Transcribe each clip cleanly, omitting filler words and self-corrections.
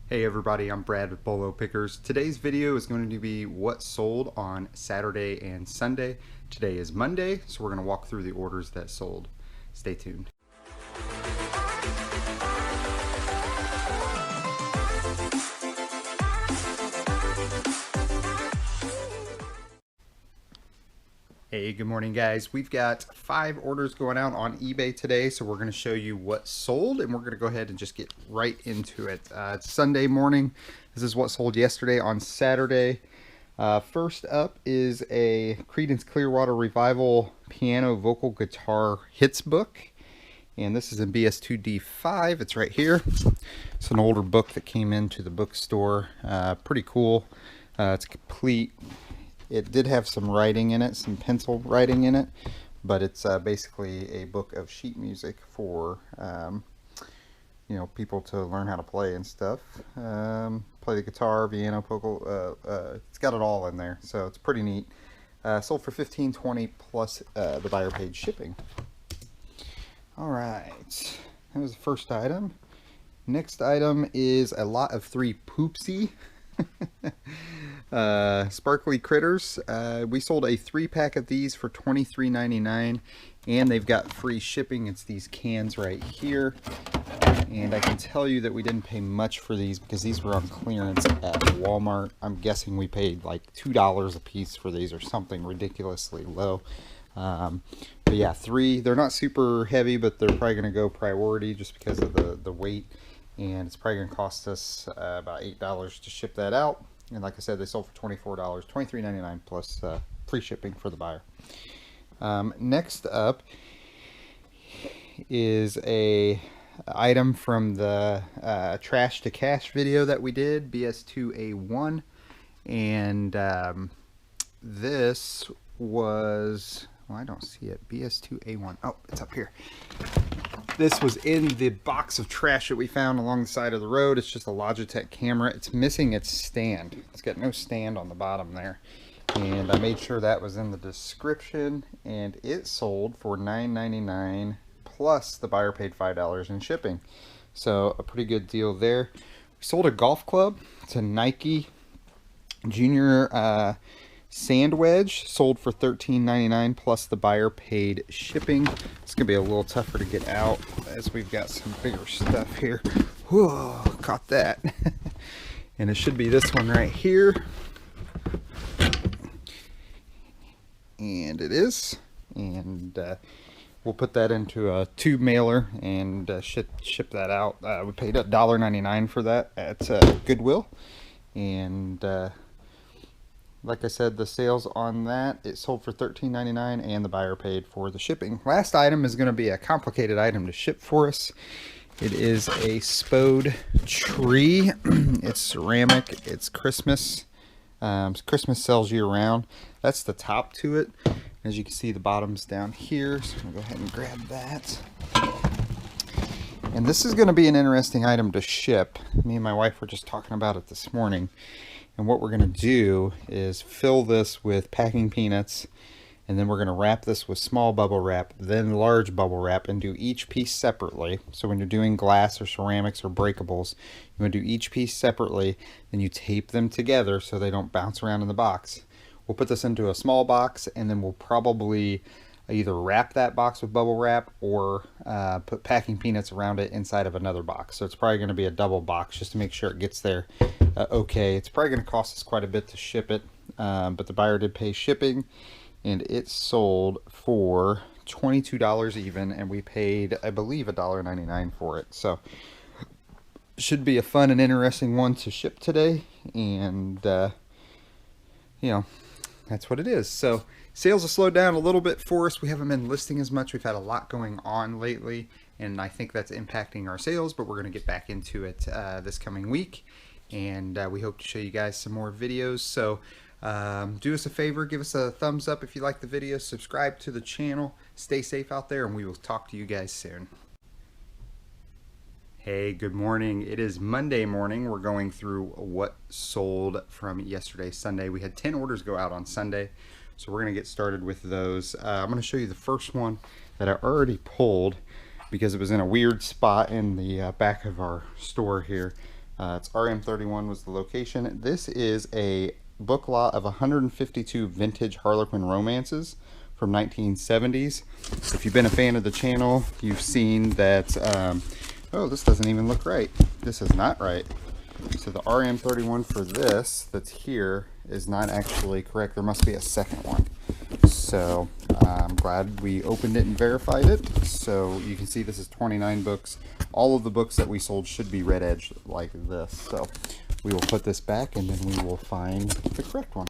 Hey everybody, I'm Brad with Bolo Pickers. Today's video is going to be what sold on Saturday and Sunday. Today is Monday, so we're going to walk through the orders that sold. Stay tuned. Hey, good morning guys. We've got 5 orders going out on eBay today, so we're going to show you what sold, and we're going to go ahead and just get right into it. It's Sunday morning. This is what sold yesterday on Saturday. First up is a Creedence Clearwater Revival piano vocal guitar hits book, and this is in BS2D5. It's right here. It's an older book that came into the bookstore. Pretty cool. It's complete. It did have some writing in it, some pencil writing in it, but it's basically a book of sheet music for people to learn how to play and stuff. Play the guitar, piano, vocal. It's got it all in there, so it's pretty neat. Sold for $15.20 plus the buyer paid shipping. All right, that was the first item. Next item is a lot of 3 Poopsie. Sparkly critters. We sold a 3-pack of these for $23.99, and they've got free shipping. It's these cans right here, and I can tell you that we didn't pay much for these because these were on clearance at Walmart. I'm guessing we paid like $2 a piece for these or something ridiculously low. But yeah, 3. They're not super heavy, but they're probably going to go priority just because of the weight. And it's probably going to cost us about $8 to ship that out. And like I said, they sold for $24, $23.99 plus free shipping for the buyer. Next up is a item from the Trash to Cash video that we did, BS2A1. And this was, well, I don't see it, BS2A1. Oh, it's up here. This was in the box of trash that we found along the side of the road. It's just a Logitech camera. It's missing its stand. It's got no stand on the bottom there. And I made sure that was in the description. And it sold for $9.99 plus the buyer paid $5 in shipping. So a pretty good deal there. We sold a golf club. It's a Nike Junior sand wedge, sold for $13.99 plus the buyer paid shipping. It's gonna be a little tougher to get out as we've got some bigger stuff here. Whoa, caught that. And it should be this one right here, and it is. And we'll put that into a tube mailer and ship that out. We paid $1.99 for that at Goodwill. And like I said, the sales on that, it sold for $13.99 and the buyer paid for the shipping. Last item is going to be a complicated item to ship for us. It is a Spode tree. It's ceramic. It's Christmas. Christmas sells year round. That's the top to it. As you can see, the bottom's down here. So I'm going to go ahead and grab that. And this is going to be an interesting item to ship. Me and my wife were just talking about it this morning. And what we're going to do is fill this with packing peanuts, and then we're going to wrap this with small bubble wrap, then large bubble wrap, and do each piece separately. So when you're doing glass or ceramics or breakables, you want to do each piece separately, then you tape them together so they don't bounce around in the box. We'll put this into a small box, and then we'll probably either wrap that box with bubble wrap or put packing peanuts around it inside of another box. So it's probably going to be a double box just to make sure it gets there okay. It's probably going to cost us quite a bit to ship it, but the buyer did pay shipping, and it sold for $22 even, and we paid, I believe, $1.99 for it. So should be a fun and interesting one to ship today, and that's what it is. So sales have slowed down a little bit for us. We haven't been listing as much. We've had a lot going on lately, and I think that's impacting our sales, but we're going to get back into it this coming week. And we hope to show you guys some more videos. So do us a favor, give us a thumbs up if you like the video, subscribe to the channel, stay safe out there, and we will talk to you guys soon. Hey, good morning. It is Monday morning. We're going through what sold from yesterday, Sunday. We had 10 orders go out on Sunday, so we're going to get started with those. I'm going to show you the first one that I already pulled because it was in a weird spot in the back of our store here. It's RM31 was the location. This is a book lot of 152 vintage Harlequin romances from 1970s. If you've been a fan of the channel, you've seen that, oh, this doesn't even look right. This is not right. So the RM31 for this that's here is not actually correct. There must be a second one. So I'm glad we opened it and verified it. So you can see this is 29 books. All of the books that we sold should be red edged like this. So we will put this back and then we will find the correct one.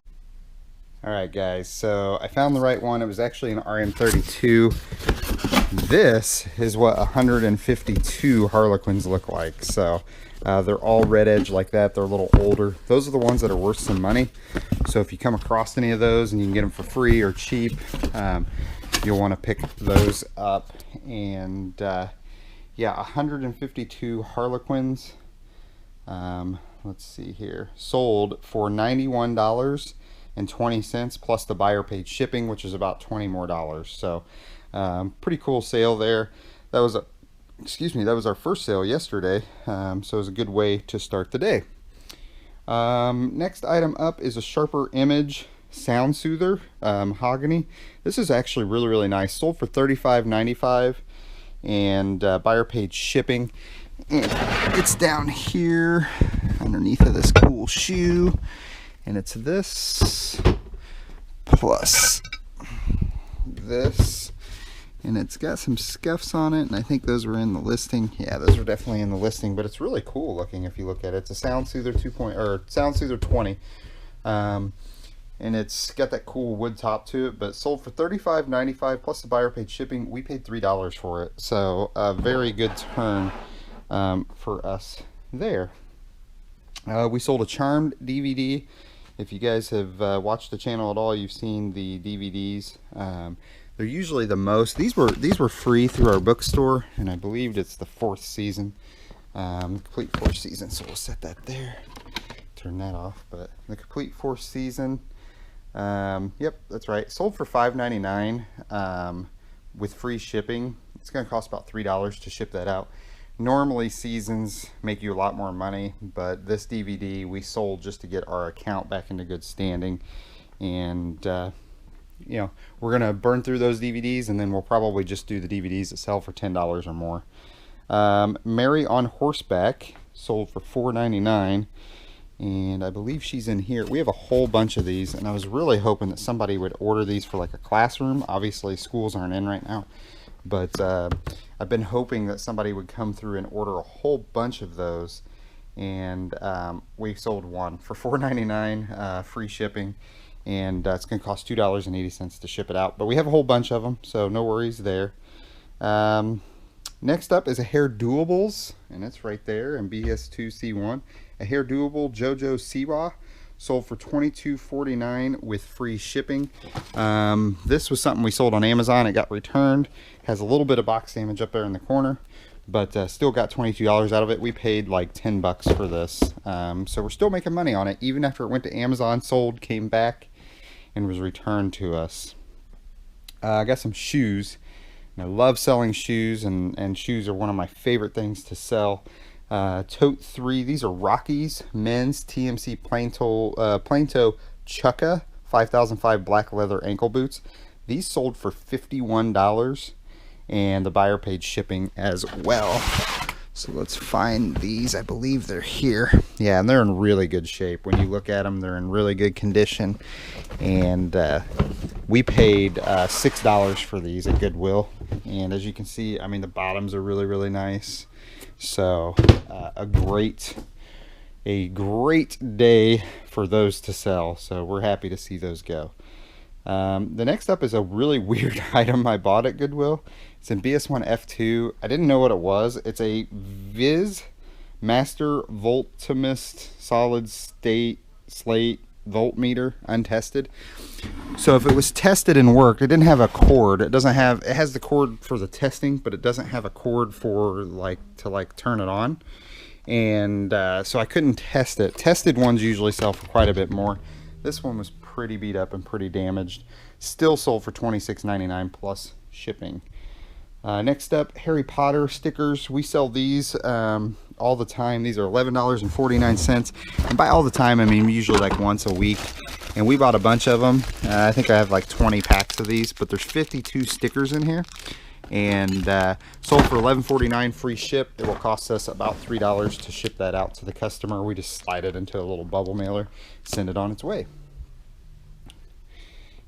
Alright guys, so I found the right one. It was actually an RM32. This is what 152 Harlequins look like. So they're all red edge like that. They're a little older. Those are the ones that are worth some money. So if you come across any of those and you can get them for free or cheap, you'll want to pick those up. And yeah, 152 Harlequins. Let's see here. Sold for $91.20 plus the buyer paid shipping, which is about $20 more. So pretty cool sale there. That was that was our first sale yesterday, so it was a good way to start the day. Next item up is a Sharper Image sound soother, mahogany. This is actually really nice. Sold for $35.95 and buyer paid shipping. And it's down here underneath of this cool shoe, and it's this plus this. And it's got some scuffs on it, and I think those were in the listing. Yeah, those were definitely in the listing, but it's really cool looking if you look at it. It's a Sound Soother Sound Soother 20, and it's got that cool wood top to it. But sold for $35.95 plus the buyer paid shipping. We paid $3 for it, so a very good turn for us there. We sold a Charmed DVD. If you guys have watched the channel at all, you've seen the DVDs. They're usually the most. These were free through our bookstore, and I believed it's the 4th season, complete 4th season. So we'll set that there. Turn that off. But the complete 4th season. Yep, that's right. Sold for $5.99 with free shipping. It's going to cost about $3 to ship that out. Normally seasons make you a lot more money, but this DVD we sold just to get our account back into good standing, and you know, we're gonna burn through those DVDs, and then we'll probably just do the DVDs that sell for $10 or more. Mary on Horseback sold for $4.99, and I believe she's in here. We have a whole bunch of these, and I was really hoping that somebody would order these for like a classroom. Obviously schools aren't in right now, but I've been hoping that somebody would come through and order a whole bunch of those, and we sold one for $4.99, free shipping. And it's going to cost $2.80 to ship it out. But we have a whole bunch of them, so no worries there. Next up is a Hair Doables, and it's right there in BS2C1. A Hair Doable JoJo Siwa, sold for $22.49 with free shipping. This was something we sold on Amazon. It got returned. Has a little bit of box damage up there in the corner, but still got $22 out of it. We paid like 10 bucks for this. So we're still making money on it, even after it went to Amazon, sold, came back, and was returned to us. I got some shoes, and I love selling shoes, and shoes are one of my favorite things to sell. Tote 3, these are Rockies men's TMC plain toe Chukka 5005 black leather ankle boots. These sold for $51, and the buyer paid shipping as well. So let's find these. I believe they're here. Yeah, and they're in really good shape. When you look at them, they're in really good condition. And we paid $6 for these at Goodwill. And as you can see, I mean, the bottoms are really nice. So a great day for those to sell. So we're happy to see those go. The next up is a really weird item I bought at Goodwill. It's in BS1 F2. I didn't know what it was. It's a Viz Master Voltimist solid state slate voltmeter, untested. So if it was tested and worked, it didn't have a cord. It has the cord for the testing, but it doesn't have a cord for to turn it on. And so I couldn't test it. Tested ones usually sell for quite a bit more. This one was pretty beat up and pretty damaged. Still sold for $26.99 plus shipping. Next up, Harry Potter stickers. We sell these all the time. These are $11.49, and by all the time I mean usually like once a week. And we bought a bunch of them. I think I have like 20 packs of these, but there's 52 stickers in here, and sold for $11.49 free ship. It will cost us about $3 to ship that out to the customer. We just slide it into a little bubble mailer, send it on its way.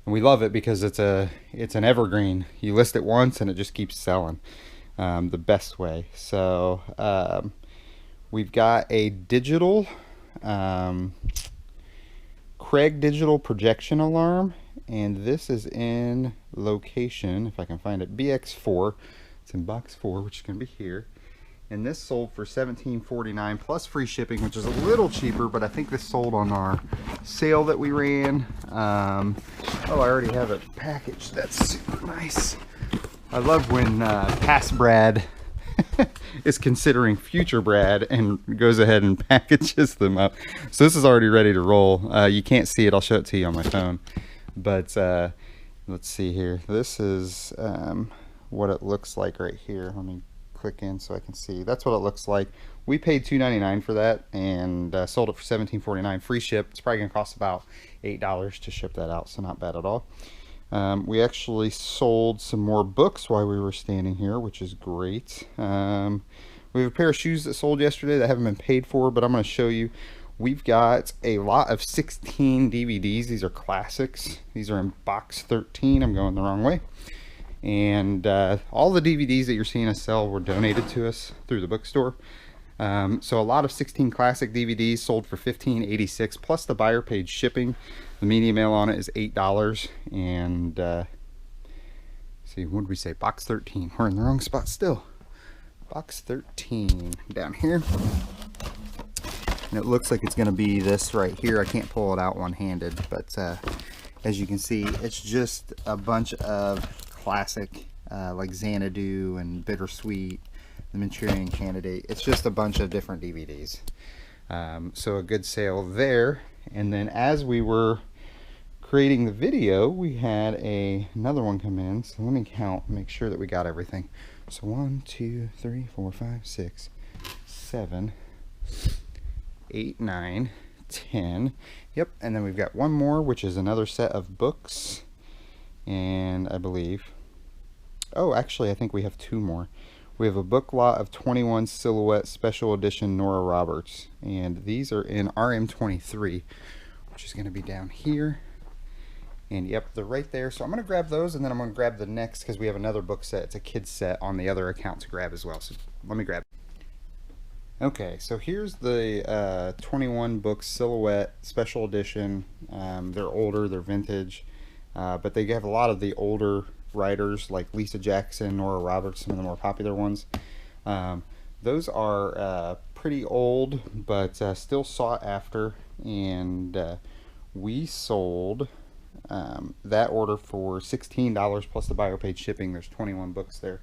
And we love it because it's an evergreen. You list it once and it just keeps selling the best way. So we've got a digital Craig digital projection alarm, and this is in location, if I can find it, BX4. It's in box 4, which is going to be here. And this sold for $17.49 plus free shipping, which is a little cheaper, but I think this sold on our sale that we ran. Oh, I already have it packaged. That's super nice. I love when past Brad is considering future Brad and goes ahead and packages them up. So this is already ready to roll. You can't see it. I'll show it to you on my phone. But let's see here. This is what it looks like right here. Let me click in so I can see. That's what it looks like. We paid $2.99 for that and sold it for $17.49 free ship. It's probably gonna cost about $8 to ship that out, so not bad at all. We actually sold some more books while we were standing here, which is great. We have a pair of shoes that sold yesterday that haven't been paid for, but I'm going to show you. We've got a lot of 16 DVDs. These are classics. These are in box 13. I'm going the wrong way. And all the DVDs that you're seeing us sell were donated to us through the bookstore. So a lot of 16 classic DVDs sold for $15.86 plus the buyer paid shipping. The media mail on it is $8. And see, what did we say? Box 13. We're in the wrong spot still. Box 13 down here. And it looks like it's going to be this right here. I can't pull it out one-handed, but as you can see, it's just a bunch of classic like Xanadu and Bittersweet, The Manchurian Candidate. It's just a bunch of different DVDs. So a good sale there. And then as we were creating the video, we had another one come in. So let me count, make sure that we got everything. So 1, 2, 3, 4, 5, 6, 7, 8, 9, 10. Yep, and then we've got one more, which is another set of books. And I believe, oh, actually, I think we have two more. We have a book lot of 21 Silhouette Special Edition Nora Roberts. And these are in RM23, which is going to be down here. And yep, they're right there. So I'm going to grab those, and then I'm going to grab the next, because we have another book set. It's a kid's set on the other account to grab as well. So let me grab it. Okay, so here's the 21 books Silhouette Special Edition. They're older, they're vintage, but they have a lot of the older writers like Lisa Jackson, Nora Roberts, some of the more popular ones. Those are pretty old, but still sought after, and we sold that order for $16 plus the buyer paid shipping. There's 21 books there.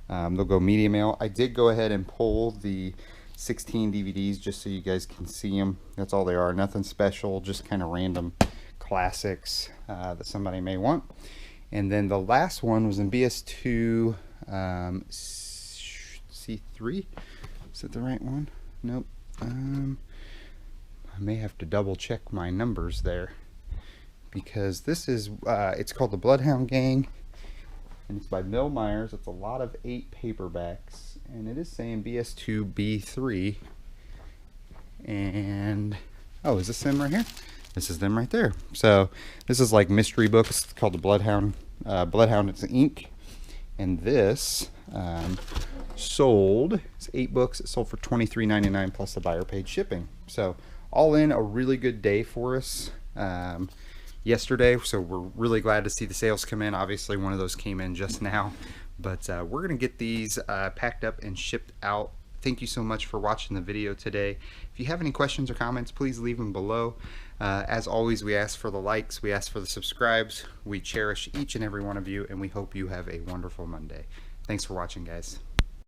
They'll go media mail. I did go ahead and pull the 16 DVDs just so you guys can see them. That's all they are. Nothing special, just kind of random classics that somebody may want. And then the last one was in BS2 C3. Is that the right one? Nope. I may have to double check my numbers there, because this is it's called The Bloodhound Gang, and it's by Bill Myers. It's a lot of 8 paperbacks, and it is saying BS2 B3. And oh, is this them right here? This is them right there. So this is like mystery books. It's called The Bloodhound. Bloodhound, it's ink. And this sold, it's 8 books. It sold for $23.99 plus the buyer paid shipping. So all in, a really good day for us yesterday. So we're really glad to see the sales come in. Obviously one of those came in just now, but we're gonna get these packed up and shipped out. Thank you so much for watching the video today. If you have any questions or comments, please leave them below. As always, we ask for the likes, we ask for the subscribes. We cherish each and every one of you, and we hope you have a wonderful Monday. Thanks for watching, guys.